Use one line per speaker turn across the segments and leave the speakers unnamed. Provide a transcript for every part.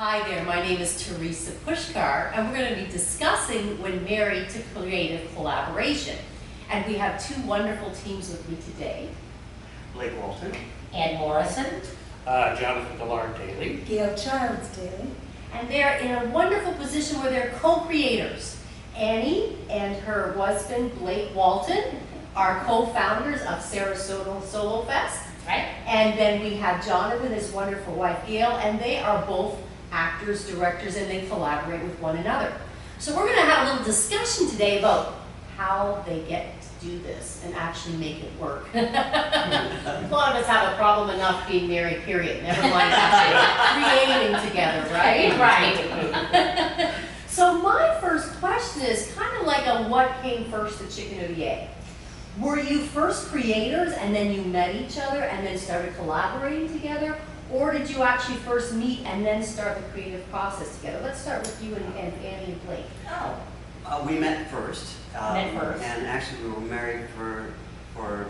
Hi there, my name is Theresa Puskar, and we're going to be discussing When Married to Creative Collaboration. And we have two wonderful teams with me today.
Blake Walton.
And Morrison.
Jonathan Gillard Daly.
Gale Childs Daly.
And they're in a wonderful position where they're co-creators. Annie and her husband, Blake Walton, are co-founders of SaraSolo Fest.
Right.
And then we have Jonathan, his wonderful wife, Gale, and they are both actors, directors, and they collaborate with one another. So we're going to have a little discussion today about how they get to do this and actually make it work. A lot of us have a problem enough being married, period. Never mind actually creating together, right?
Right.
So my first question is kind of like a what came first, the chicken or the egg? Were you first creators and then you met each other and then started collaborating together? Or did you actually first meet and then start the creative process together? Let's start with you and Annie and Blake.
Oh.
We met first.
Met first.
And actually we were married for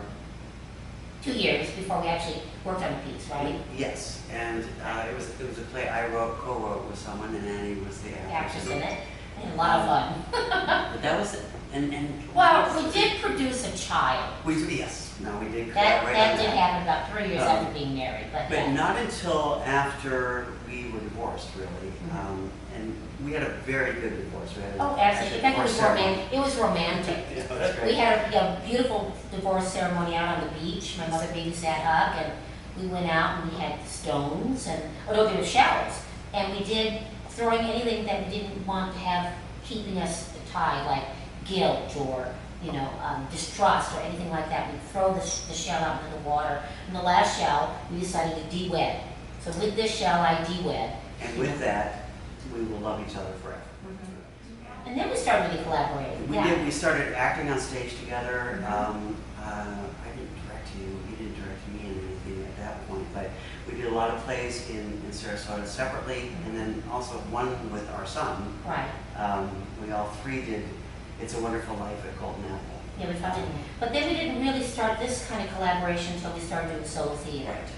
2 years before we actually worked on the piece, right?
Yes, and it was a play I co-wrote with someone, and Annie was the
Actress
actress.
in it. And a lot of fun.
But that was it. And
Well, we did produce a child.
we did
That
collaborate on
did happen about 3 years after being married, but
But
yeah.
not until after we were divorced, really. And we had a very good divorce. We had
Oh, absolutely. In fact,
divorce ceremony.
it was romantic.
Yeah, that's
We
great.
had a beautiful divorce ceremony out on the beach. My mother babysat Huck, and we went out and we had stones and there were shells. And we did throwing anything that we didn't want to have keeping us tied, like guilt or distrust or anything like that. We'd throw the shell out into the water. And the last shell, we decided to de-wed. So with this shell, I de-wed.
And with that, we will love each other forever.
And then we started really collaborating.
We
Yeah.
did. We started acting on stage together. I didn't direct you. You didn't direct me in anything at that point. But we did a lot of plays in Sarasota separately, and then also one with our son.
Right.
We all three did It's a Wonderful Life at Golden Apple.
Yeah, we thought it. But then we didn't really start this kind of collaboration until we started doing solo theater.
Right.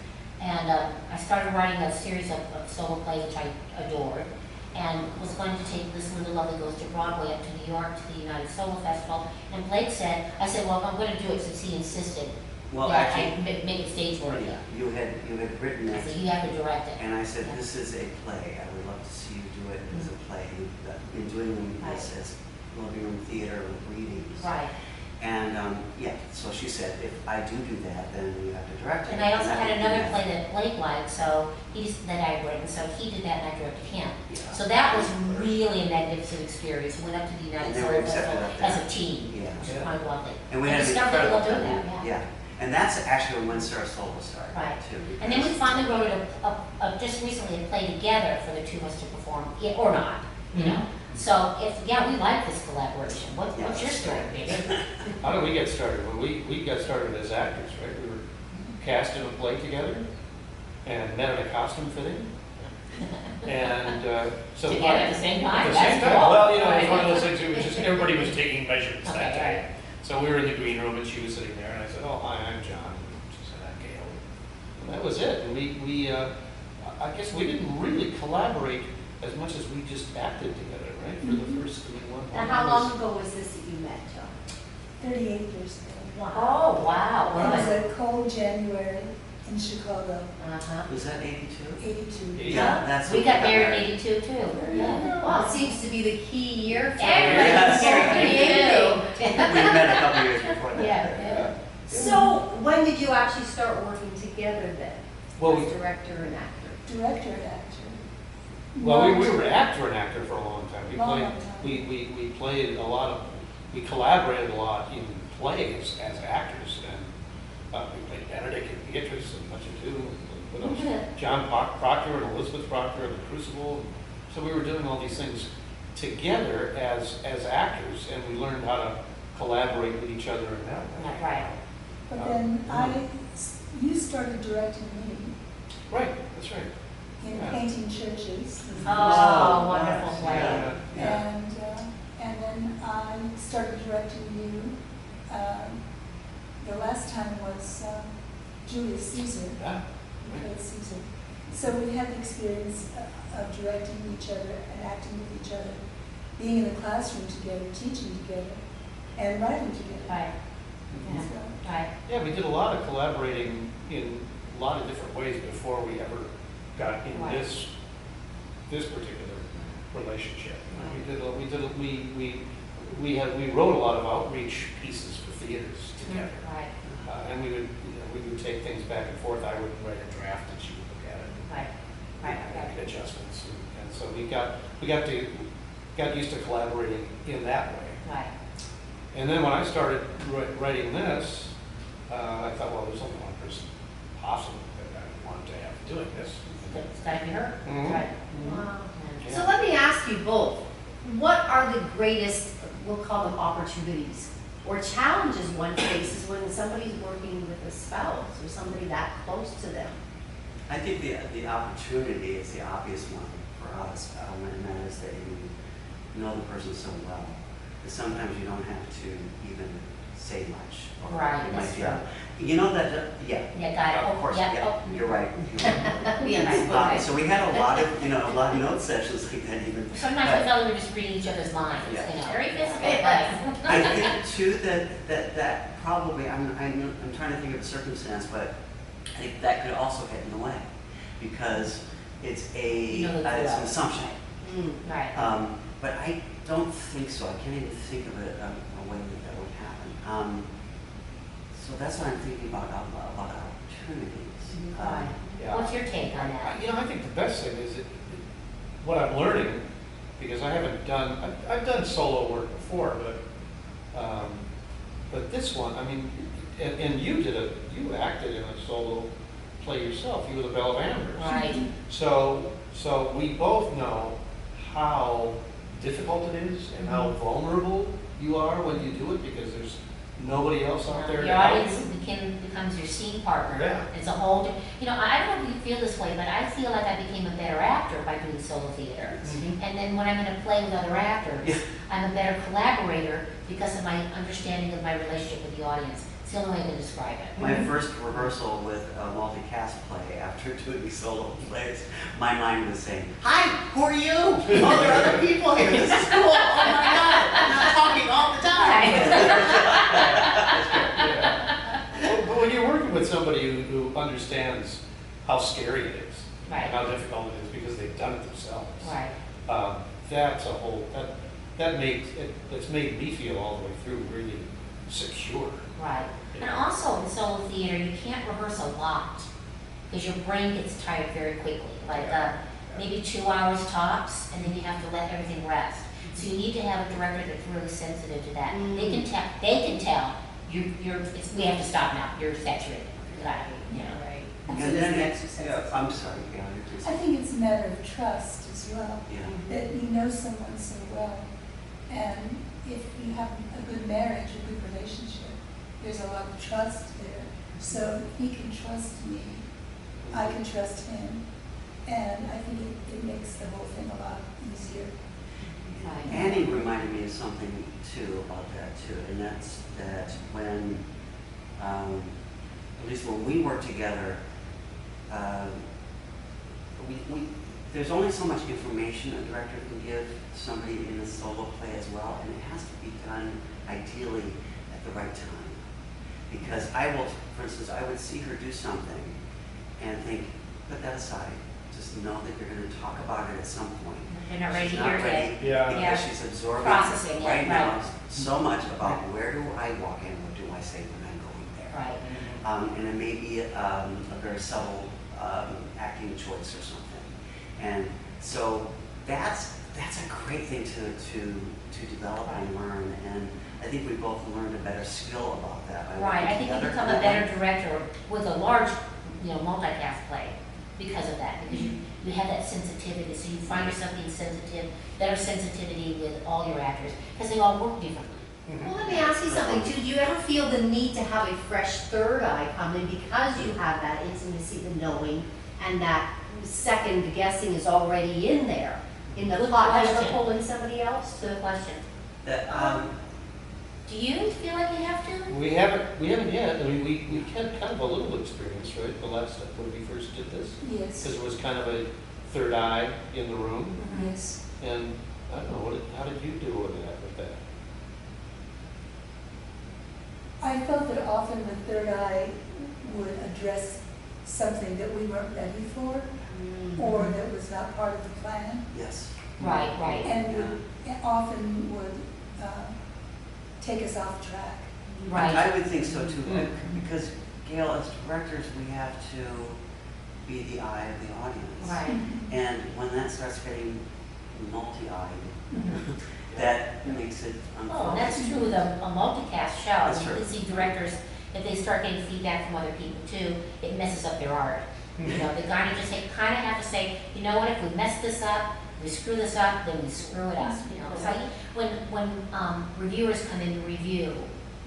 And I started writing a series of solo plays, which I adored, and was going to take this little Lovely Goes To Broadway up to New York to the United Solo Festival. And Blake said, I said, well, I'm going to do it since he insisted
Well,
that
actually,
I make it stage worthy.
yeah, you had written
I
it,
said, you have to direct it.
and I said, this is a play. I would love to see you do it as a play. You've been doing them as living room theater with readings.
Right.
And so she said, if I do that, then you have to direct it.
And I also
that
had
would be
another
nice.
play that Blake liked, so that I had written, so he did that and I directed him.
Yeah.
So that was really a magnificent experience. We went up to the United
And they were
Solo
accepted
Festival
up there.
as a team,
Yeah.
which was quite lovely.
And we had an
discovered that we
incredible
love doing
time.
that, yeah.
And that's actually when SaraSolo started,
Right.
too.
And then we
because-
finally wrote just recently a play together for the two of us to perform, or not, you know. So we like this collaboration. What's your story, baby?
How did we get started? Well, we got started as actors, right? We were cast in a play together and met at a costume fitting. And so
Together at the same time?
At the same
That's
time.
cool.
Well, it was one of those things, it was just everybody was taking measurements that
Okay,
day. So we were in the green room and she was sitting there and I said, oh, hi, I'm John. She said, I'm Gale. And that was it. And we I guess we didn't really collaborate as much as we just acted together, right? For the first one.
And how long ago was this that you met, John?
38 years ago.
Oh, wow.
It was a cold January in Chicago,
Uh-huh.
Was that 82?
82.
Yeah, that's
We
when
got married in 82 too. Yeah.
Well, it seems to be the key year for
Everybody's
creating.
We met a couple years before that.
Yeah.
So when did you actually start working together then?
Well,
as director and actor?
Director and actor.
Well, we were actor and actor for a long time.
Long time.
We played a lot of, we collaborated a lot in plays as actors, and we played Benedict and Beatrice and much ado. What else?
Yeah.
John Proctor and Elizabeth Proctor and the Crucible. So we were doing all these things together as actors, and we learned how to collaborate with each other in that way.
That's right.
But then you started directing me
Right, that's right.
in
Yeah.
painting churches.
Oh, wonderful play.
Yeah.
And then I started directing you. The last time was Julius Caesar.
Yeah.
You played Caesar. So we had the experience of directing each other and acting with each other, being in the classroom together, teaching together, and writing together.
Right. Yeah.
So,
Right.
Yeah, we did a lot of collaborating in a lot of different ways before we ever got in
Right.
this particular relationship. We wrote a lot of outreach pieces for theaters together.
Right.
And we would take things back and forth. I would write a draft and she would look at it.
Right. Right.
And make adjustments. And so we got used to collaborating in that way.
Right.
And then when I started writing this, I thought, well, there's only one person possible that I want to have doing this.
It's got to be her.
Mhm.
Right.
Wow.
Yeah.
So let me ask you both, what are the greatest, we'll call them opportunities, or challenges one faces when somebody's working with a spouse or somebody that close to them?
I think the opportunity is the obvious one for us, and that is that you know the person so well that sometimes you don't have to even say much. Or
Right,
it
that's
might be
true.
You know that, yeah.
Yeah, got it.
Of course,
Yeah.
yeah,
Oh.
you're right.
Yes, okay.
So we had a lot of note sessions like that even.
Sometimes
but-
I felt we were just reading each other's minds,
Yeah.
you know.
Very physical.
Right.
I think too that probably, I'm trying to think of a circumstance, but I think that could also get in the way because it's
You know the
it's an
flow.
assumption.
Right.
But I don't think so. I can't even think of a way that would happen. So that's what I'm thinking about opportunities.
Right.
Yeah.
What's your take on that?
I think the best thing is what I'm learning, because I've done solo work before, but this one, I mean, and you acted in a solo play yourself. You were the Belle of Amherst.
Right.
So we both know how difficult it is and how vulnerable you are when you do it because there's nobody else out there to
Your
help
audience
you.
becomes your scene partner.
Yeah.
It's a whole, I don't know if you feel this way, but I feel like I became a better actor by doing solo theater.
Mhm.
And then when I'm in a play with other actors,
Yeah.
I'm a better collaborator because of my understanding of my relationship with the audience. It's the only way I can describe it.
My first rehearsal with a multicast play after doing solo plays, my mind was saying, "Hi, who are you? Oh, there are other people here. This is cool. Oh my God, I'm not talking all the time."
Yeah. But when you're working with somebody who understands how scary it is,
Right.
and how difficult it is because they've done it themselves,
Right.
that's a whole that's made me feel all the way through really secure.
Right. And also in solo theater, you can't rehearse a lot because your brain gets tired very quickly. Like maybe 2 hours tops, and then you have to let everything rest. So you need to have a director that's really sensitive to that.
Mm.
They can tell we have to stop now. You're saturated. Get out of here. You know.
Right.
And then I'm sorry, Gail, you're
I think it's a matter of trust as well,
yeah.
that you know someone so well. And if you have a good marriage, a good relationship, there's a lot of trust there. So he can trust me, I can trust him, and I think it makes the whole thing a lot easier.
Right.
Annie reminded me of something too about that too, and that's that when, at least when we work together, there's only so much information a director can give somebody in a solo play as well, and it has to be done ideally at the right time. Because for instance, I would see her do something and think, put that aside. Just know that you're going to talk about it at some point.
They're not ready
She's
to hear
not
it
ready
yet.
Yeah.
because
Yeah.
she's absorbing
Processing it,
right now
right.
so much about where do I walk in, what do I say when I'm going there.
Right.
And it may be a very subtle acting choice or something. And so that's a great thing to develop and learn. And I think we both learned a better skill about that. by
Right.
working
I think you
together
become
that
a better
way.
director with a large, multicast play because of that. Because you have that sensitivity. So you find yourself being sensitive, better sensitivity with all your actors because they all work differently.
Well, let me ask you something too. Do you ever feel the need to have a fresh third eye come in because you have that intimacy, the knowing, and that second guessing is already in there in the
Good
plot? Do you ever
question.
pull in somebody else?
Good question.
That,
Do you feel like you have to?
We haven't yet. I mean, we had kind of a little experience, right, the last time when we first did this?
Yes,
Because it was kind of a third eye in the room.
yes.
And I don't know, how did you do with that?
I felt that often the third eye would address something that we weren't ready for, or that was not part of the plan,
Yes.
Right, right.
and often would take us off track.
Right.
I would think so too,
Mm.
because Gale, as directors, we have to be the eye of the audience.
Right.
And when that starts getting multi-eyed, that makes it
Oh, and that's
unfocused.
true with a multicast show.
That's true.
You see directors, if they start getting feedback from other people too, it messes up their art. You know, the guy just kind of have to say, you know what, if we mess this up, we screw this up, then we screw it up. You know, it's like when reviewers come in to review,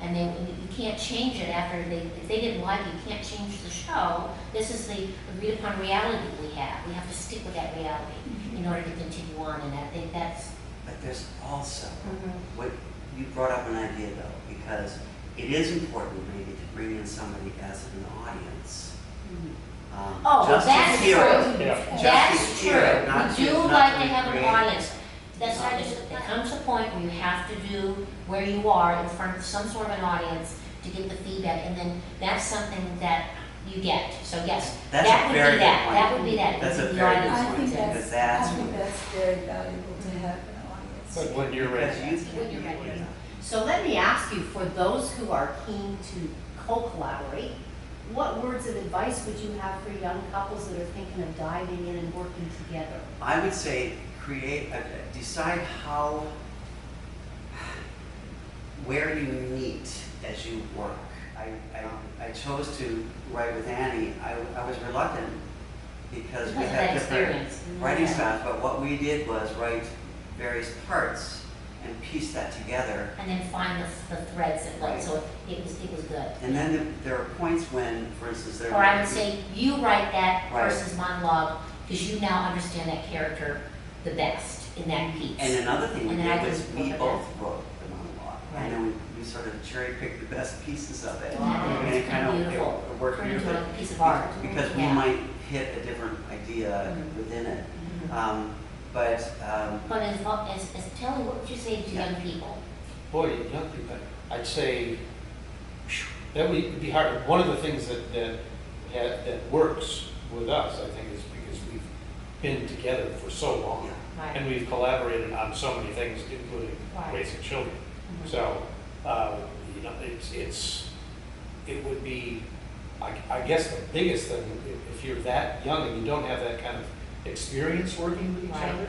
and you can't change it after if they didn't like it, you can't change the show. This is the agreed upon reality we have. We have to stick with that reality in order to continue on, and I think that's.
But there's also, what you brought up an idea though, because it is important maybe to bring in somebody as an audience.
Oh,
Just to
that's
hear it.
true.
Yeah.
Just
That's
to hear it, not
true. We
to-
do
not
like
to
to have an
recreate.
audience. That's not just, there comes a point where you have to do where you are in front of some sort of an audience to get the feedback, and then that's something that you get. So yes,
That's
that
a
would
very
be
good
that.
point.
That would be that.
That's a
The
very
audience
good
I
point,
wants
think
it.
because
that's, I
that's.
think that's very valuable to have an audience.
Like when you're ready.
Because you
When you're ready.
So let me ask you, for those who are keen to co-collaborate, what words of advice would you have for young couples that are thinking of diving in and working together?
I would say decide where you meet as you work. I chose to write with Annie. I was reluctant because we
Because of
had
that
different
experience.
writing styles, but what we did was write various parts and piece that together.
And then find the threads that flow.
Right.
So it was good.
And then there are points when, for instance, there
Or I would say you write that
Right.
person's monologue because you now understand that character the best in that piece.
And another thing we
And then I
did was
can
we
look at
both wrote the monologue.
Right.
And then we sort of cherry picked the best pieces of it.
Yeah,
And it kind of
beautiful.
it worked
Turn into
beautifully.
a piece of art.
Because we
Yeah.
might hit a different idea
Mhm.
within it.
Mhm.
But
But as Telly, what would you say to
Yeah.
young people?
Boy, young people, I'd say, that would be hard. One of the things that works with us, I think, is because we've been together for so long.
yeah,
Right.
And we've collaborated on so many things, including
Right.
raising children.
Mhm.
So, you know, it would be, I guess the biggest thing, if you're that young and you don't have that kind of experience working with each
Right.
other,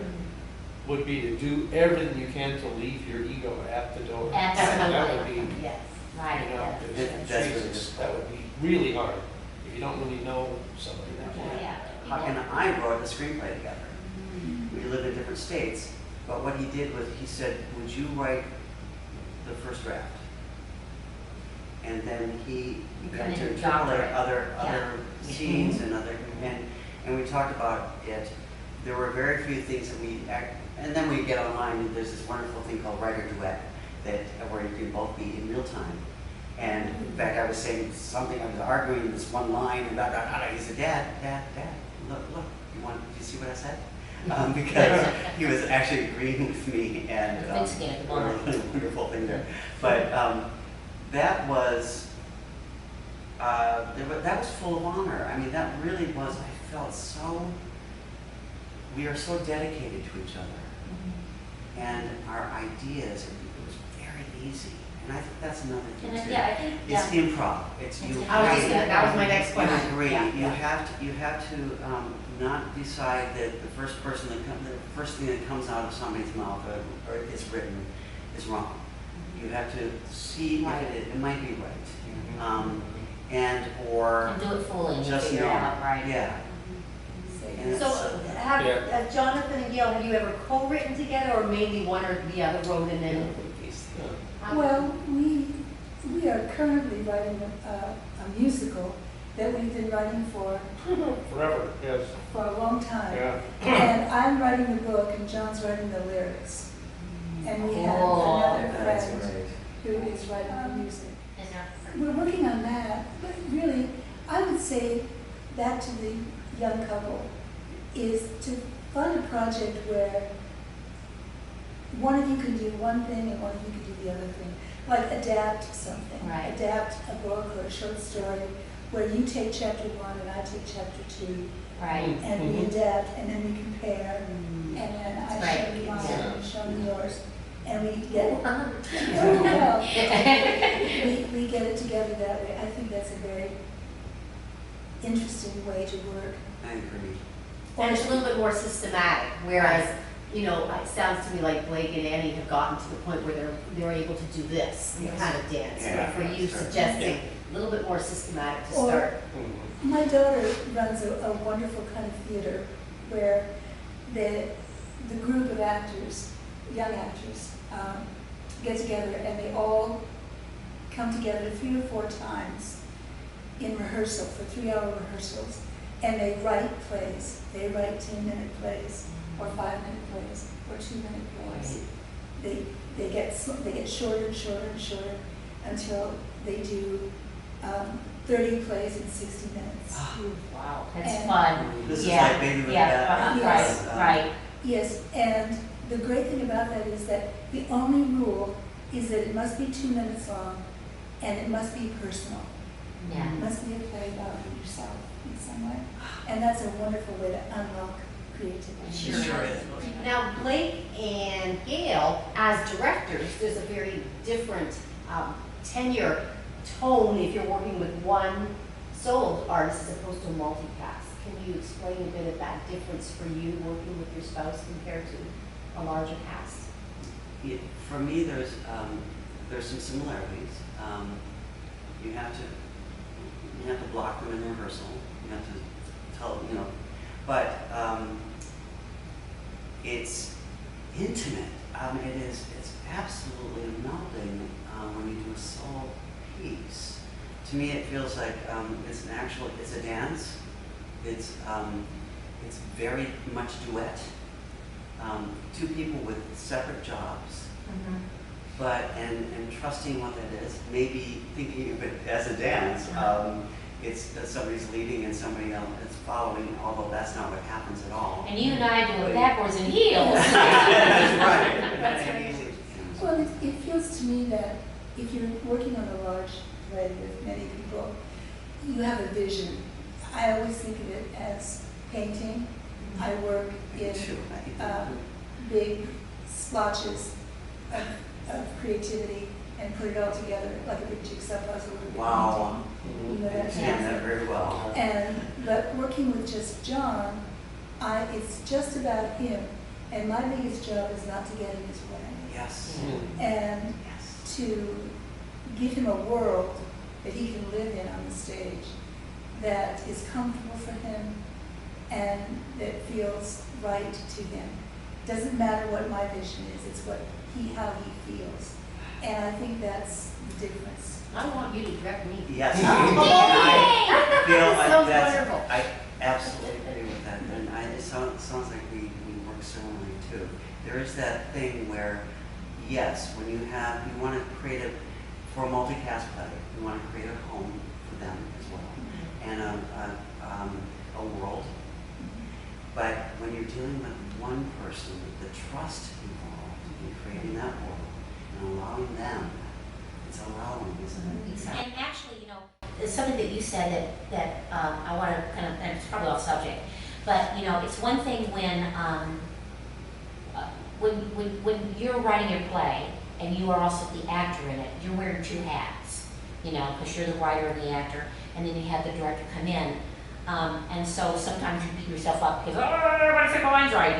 would be to do everything you can to leave your ego at the door.
Absolutely.
That would be,
Yes.
Right.
you know,
yeah.
That- that's really
Jesus,
good.
that would be really hard if you don't really know somebody.
Yeah.
Huck and I wrote a screenplay together.
Mhm.
We lived in different states, but what he did was he said, "Would you write the first draft?" And then he began to
Kind of doctor
interpolate
it.
other scenes and and we talked about it. There were very few things that and then we get online and there's this wonderful thing called writer duet where you can both be in real time. And in fact, I was saying something, I was arguing this one line about, he said, Dad, look, do you see what I said? Because he was actually agreeing with me, and
Thanks again.
a wonderful thing there. But that was full of honor. I mean, that really was. I felt so. We are so dedicated to each other, and our ideas. It was very easy, and I think that's another thing
And
too.
yeah, I think,
It's
yeah.
improv. It's you.
That was my next
You
question.
agree.
Yeah,
You
yeah.
have to not decide that the first thing that comes out of somebody's mouth or is written is wrong. You have to see
Right.
if it might be right,
Mhm.
or
And do it fully and you
just
figure it
know.
out, right?
Yeah. And it's,
So, have
Yeah.
Jonathan and Gale, have you ever co-written together, or mainly one or the other wrote and then? How-
Well, we are currently writing a musical that we've been writing for
Forever, yes,
a long time.
yeah.
And I'm writing the book and John's writing the lyrics. And we have
Oh,
another
that's
friend
right.
who is writing the music.
Is there?
We're working on that, but really, I would say that to the young couple is to find a project where one of you can do one thing and one of you can do the other thing. Like adapt something.
Right.
Adapt a book or a short story where you take chapter 1 and I take chapter 2.
Right.
And we adapt and then we compare. And then I
Right.
show you mine
Yeah.
and you show me yours. And we get it. Well, we get it together that way. I think that's a very interesting way to work.
I agree.
And it's a little bit more systematic, whereas, you know, it sounds to me like Blake and Annie have gotten to the point where they're able to do this
Yes.
kind of dance.
Yeah,
But for you
sure.
suggesting a little bit more systematic to
Or-
start.
My daughter runs a wonderful kind of theater where the group of actors, young actors, get together and they all come together 3 or 4 times in rehearsal, for 3-hour rehearsals, and they write plays. They write 10-minute plays, or 5-minute plays, or 2-minute plays. They get shorter and shorter and shorter until they do 30 plays in 60 minutes.
Wow, that's
And-
fun.
This is
Yeah,
like Baby with
yeah,
Bad
Yes.
right.
Yes, and the great thing about that is that the only rule is that it must be 2 minutes long and it must be personal.
Yeah.
It must be a play about yourself in some way. And that's a wonderful way to unlock creativity.
Sure
is.
Now, Blake and Gale, as directors, there's a very different tenure tone if you're working with one solo artist as opposed to a multicast. Can you explain a bit of that difference for you working with your spouse compared to a larger cast?
For me, there's some similarities. You have to block them in rehearsal. You have to tell, but it's intimate. It's absolutely melting when you do a solo piece. To me, it feels like it's a dance. It's very much duet. 2 people with separate jobs. But and trusting what that is, maybe thinking of it as a dance. It's that somebody's leading and somebody else is following, although that's not what happens at all.
And you and I do it backwards in heels.
That's right.
That's
And
right.
easy.
Well, it feels to me that if you're working on a large play with many people, you have a vision. I always think of it as painting. I work in
Sure, I think
big splotches of creativity and put it all together like a big jigsaw puzzle with a big
Wow.
painting. You know
I
that
understand that very well.
But working with just John, it's just about him. And my biggest job is not to get in his way.
Yes.
And
Yes.
to give him a world that he can live in on the stage that is comfortable for him and that feels right to him. Doesn't matter what my vision is, it's how he feels. And I think that's the difference.
I want you to direct me.
Yes.
Yay!
I feel like
Sounds
that's,
wonderful.
I absolutely agree with that. And it sounds like we work similarly too. There is that thing where, yes, when you want to create for a multicast play, you want to create a home for them as well, and a world. But when you're dealing with one person, the trust involved in creating that world and allowing them, it's allowing, isn't it?
And actually, there's something that you said that I want to kind of, and it's probably off subject, but it's one thing when you're writing your play and you are also the actor in it, you're wearing 2 hats, because you're the writer and the actor, and then you have the director come in. And so sometimes you beat yourself up because, what if the line's right,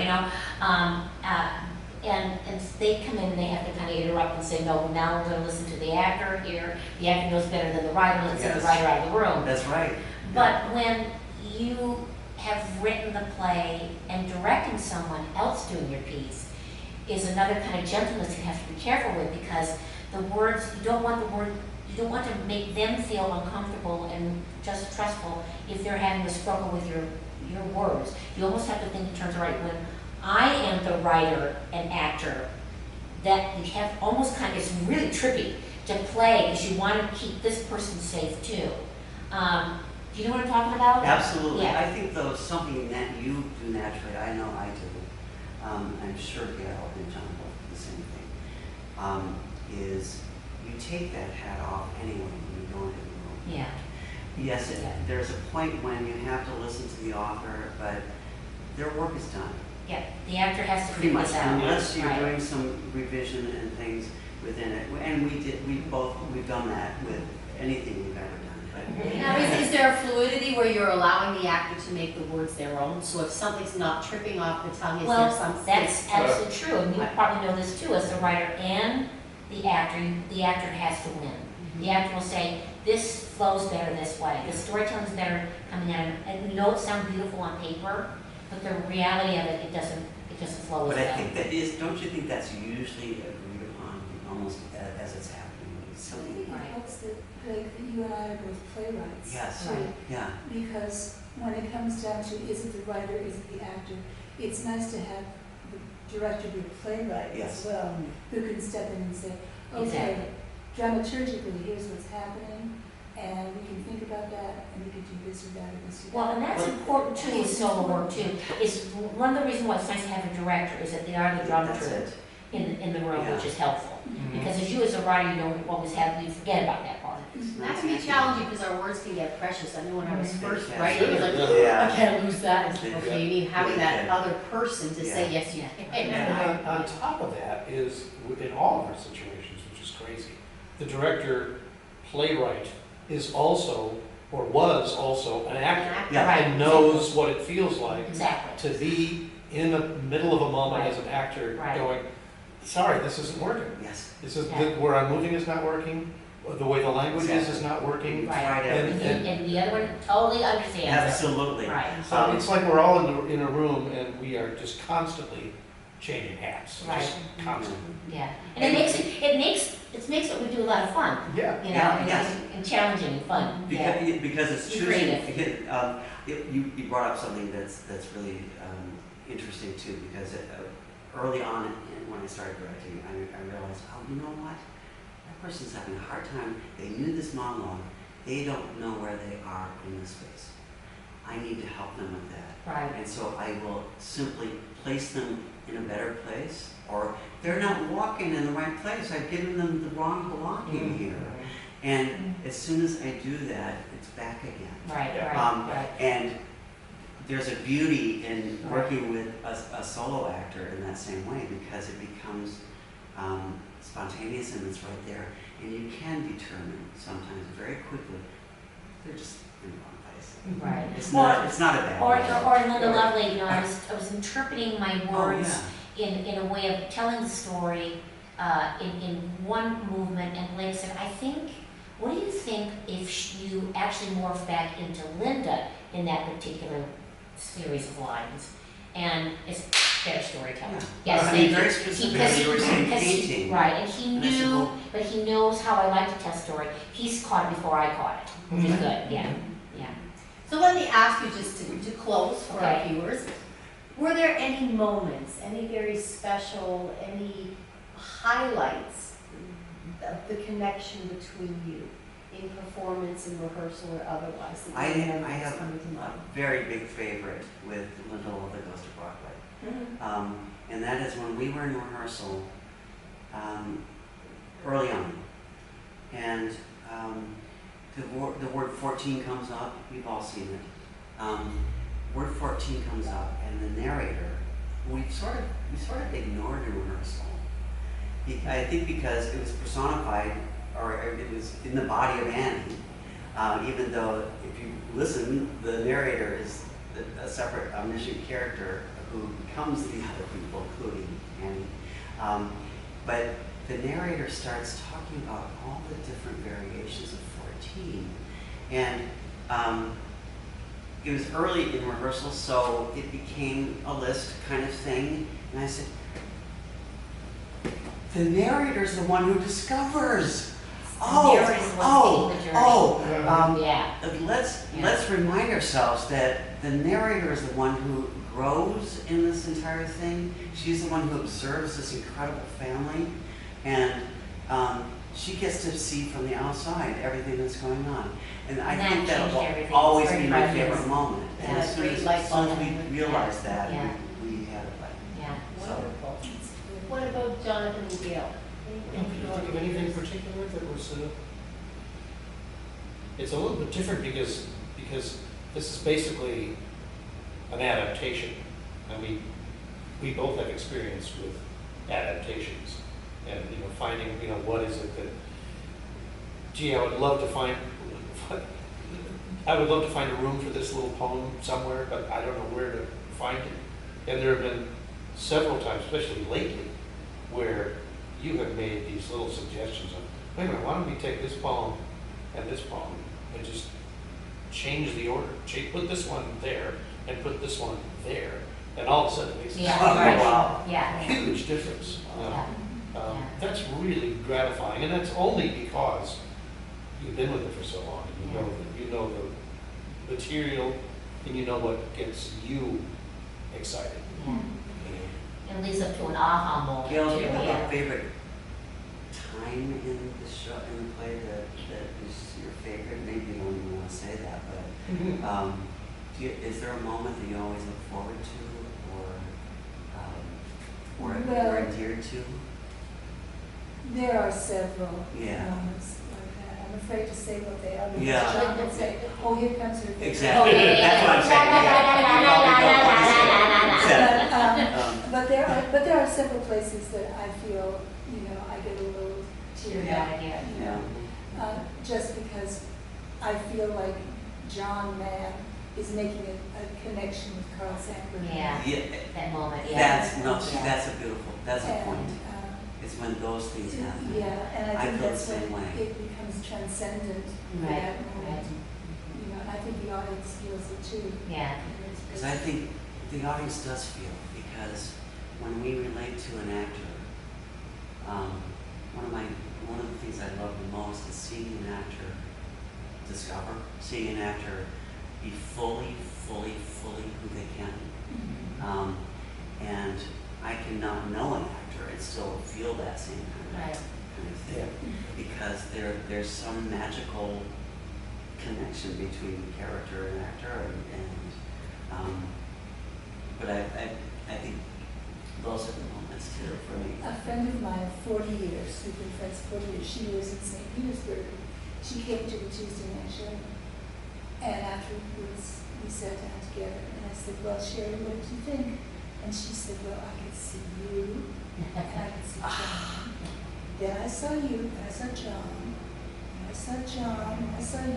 and they come in and they have to kind of interrupt and say, no, now we're going to listen to the actor here. The actor knows better than the writer. Let's get the writer out of the room.
That's right.
But when you have written the play and directing someone else doing your piece is another kind of gentleness you have to be careful with, because the words, you don't want to make them feel uncomfortable and just trustful if they're having to struggle with your words. You almost have to think in terms of, right, when I am the writer and actor, that you have almost kind of, it's really trippy to play, because you want to keep this person safe too. Do you know what I'm talking about?
Absolutely.
Yeah.
I think though something that you do naturally, I know I do, I'm sure Gale and John both do the same thing, is you take that hat off anyway when you go into the room.
Yeah.
Yes,
Yeah.
there's a point when you have to listen to the author, but their work is done.
Yeah, the actor has to
Pretty
figure
much,
this out.
unless you're
Right.
doing some revision and things within it. And we've done that with anything we've ever done. But
Now, is there a fluidity where you're allowing the actor to make the words their own? So if something's not tripping off the tongue, is there some
Well, that's
space?
absolutely true, and you probably know this too, as the writer and the actor has to win. The actor will say, this flows better this way, the storytelling's better coming out, and we know it sounds beautiful on paper, but the reality of it, it doesn't flow as
But
well.
I think that is, don't you think that's usually agreed upon almost as it's happening?
So I think it helps that, Blake, that you and I are both playwrights.
Yes.
Right.
Yeah.
Because when it comes down to, is it the writer, is it the actor, it's nice to have the director be a playwright
Yes.
as well, who can step in and say, okay,
Exactly.
dramaturgically, here's what's happening, and we can think about that, and we can do this or that or this or that.
Well, and that's important too with solo work too, is one of the reasons why it's nice to have a director is that they are the
That's
dramaturg
it.
in the room,
Yeah.
which is helpful.
Mhm.
Because as you as a writer, you don't always you forget about that part.
That can be challenging because our words can get precious. I know when I was first writing, it was like,
Yeah.
I can't lose that. It's like,
Yeah.
okay, you need having that
Yeah.
other person to say,
Yeah.
yes, you can.
And on top of that is, in all of our situations, which is crazy, the director, playwright is also, or was also, an actor.
Yeah.
Right.
And knows what it feels like
Exactly.
to be in the middle of a moment
Right.
as an actor
Right.
going, sorry, this isn't working.
Yes.
This is,
Yeah.
where I'm moving is not working, the way the language is not working.
Right.
Tried
And-
everything.
And the other one totally understands it.
Absolutely.
Right.
So it's like we're all in a room and we are just constantly changing hats,
Right.
just constantly.
Yeah. And it makes what we do a lot of fun.
Yeah.
You know,
Yeah,
and,
yes.
and challenging and fun. Yeah.
Because it's
Be
choosing,
creative.
you brought up something that's really interesting too, because early on when I started directing, I realized, oh, you know what? That person's having a hard time. They knew this monologue. They don't know where they are in the space. I need to help them with that.
Right.
And so I will simply place them in a better place, or they're not walking in the right place. I've given them the wrong blocking here. And as soon as I do that, it's back again.
Right,
Yeah.
right, right.
And there's a beauty in working with a solo actor in that same way, because it becomes spontaneous and it's right there. And you can determine sometimes very quickly, they're just in the wrong place.
Right.
It's not a bad
Or
way.
Linda Lovely, you know, I was interpreting my
Oh,
words
yeah.
in a way of telling the story in one movement, and Blake said, what do you think if you actually morph back into Linda in that particular series of lines? And it's better storytelling.
Yeah.
Yes,
I
thank
mean,
you.
very specific.
Because
You were saying
because
painting.
right, and he
And I said,
knew,
well-
but he knows how I like to tell story. He's caught it before I caught it, which is good, yeah, yeah.
So let me ask you just to close for our
Okay.
viewers. Were there any moments, any very special, any highlights of the connection between you in performance and rehearsal or otherwise? That
I
you remember
have
that's coming to
a
mind?
very big favorite with Lovely Goes To Broadway. And that is when we were in rehearsal early on. And the word 14 comes up. We've all seen it. Word 14 comes up, and the narrator, we sort of ignored in rehearsal. I think because it was personified, or it was in the body of Annie. Even though, if you listen, the narrator is a separate omniscient character who becomes the other people, including Annie. But the narrator starts talking about all the different variations of 14. And it was early in rehearsal, so it became a list kind of thing. And I said, the narrator's the one who discovers.
narrator's the one taking the journey.
Yeah. Let's remind ourselves that the narrator is the one who grows in this entire thing. She's the one who observes this incredible family, and she gets to see from the outside everything that's going on. And I
And that
think that
changed
will
everything.
always
It's
be
very
my
obvious.
favorite moment. And
Yeah,
as soon
great
as,
light
as soon as
bulb.
we realized that,
Yeah.
we had it like,
Yeah.
Wonderful.
It's good.
What about Jonathan and Gale?
Can you think of anything in particular that was, it's a little bit different because this is basically an adaptation. And we both have experience with adaptations. And, finding, what is it that, gee, I would love to find a room for this little poem somewhere, but I don't know where to find it. And there have been several times, especially lately, where you have made these little suggestions of, wait a minute, why don't we take this poem and just change the order. Put this one there and put this one there. And all of a sudden it makes a
Yeah,
Oh,
right.
wow.
Yeah.
huge difference.
Yeah.
That's really gratifying, and that's only because you've been with it for so long. You know the material, and you know what gets you excited.
Yeah. And leads up to an aha moment.
Gail, do you
too,
have
yeah.
a favorite time in the show, in the play that is your favorite? Maybe you don't even want to say that, but is there a moment that you always look forward to or
Well,
are endeared to?
There are several
Yeah.
moments like that. I'm afraid to say what they are, because
Yeah.
John will say, oh, here comes her.
Exactly.
Okay.
That's what I'm saying. Yeah.
But there are several places that I feel, I get a little teary-eyed.
Yeah.
you know, just because I feel like John Mann is making a connection with Carl Sandburg.
Yeah.
Yeah.
That moment, yeah.
That's a point.
And,
It's when those things happen.
yeah, and I
I
think
feel the
that's
same
when
way.
it becomes transcendent for
Right,
that moment.
right.
And I think the audience feels it too.
Yeah.
Because I think the audience does feel, because when we relate to an actor, one of the things I love the most is seeing an actor seeing an actor be fully who they can. And I cannot know an actor and still feel that same kind of thing. Because there's some magical connection between character and actor, but I think those are the moments too for me.
A friend of mine, 40 years, we've been friends 40 years, she lives in St. Petersburg. She came to the Tuesday night show, and afterwards we sat down together, and I said, well, Sherry, what did you think? And she said, well, I could see you, and I could see John. Then I saw you, and I saw John, and I saw John, and I saw you.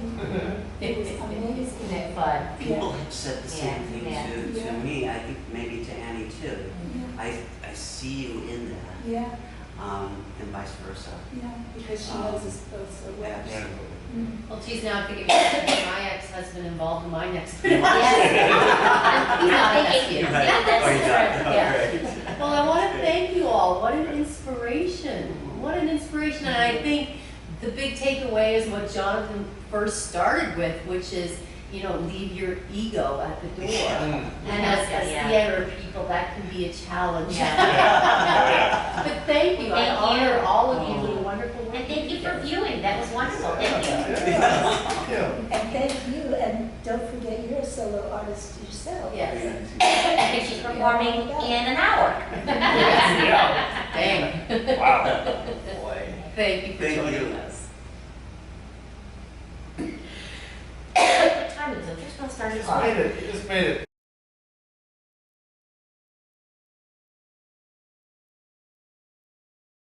It was amazing.
Isn't it fun?
People have said the same thing to
Yeah.
me. I think maybe to Annie too.
Yeah,
I see you in that,
yeah,
and vice versa.
yeah, because she knows us both so well.
Absolutely.
Mm.
Well, geez, now I'm thinking about my ex-husband involved in my next film.
Yes.
He's not
Thank
happy.
you.
Right.
That's
Oh, you got it.
right.
Yeah. Well, I want to thank you all. What an inspiration. What an inspiration. And I think the big takeaway is what Jonathan first started with, which is, leave your ego at the door. And as theater people, that can be a challenge.
Yeah.
But thank you. I
Thank
honor
you.
all of you for the wonderful work.
And thank you for viewing. That was wonderful. Thank you.
And thank you, and don't forget you're a solo artist yourself.
Yes.
And she's performing in an hour.
Dang.
Wow.
Thank you for
Thank
joining
you.
us.
What time is it? Just want to start the clock.
Just made it.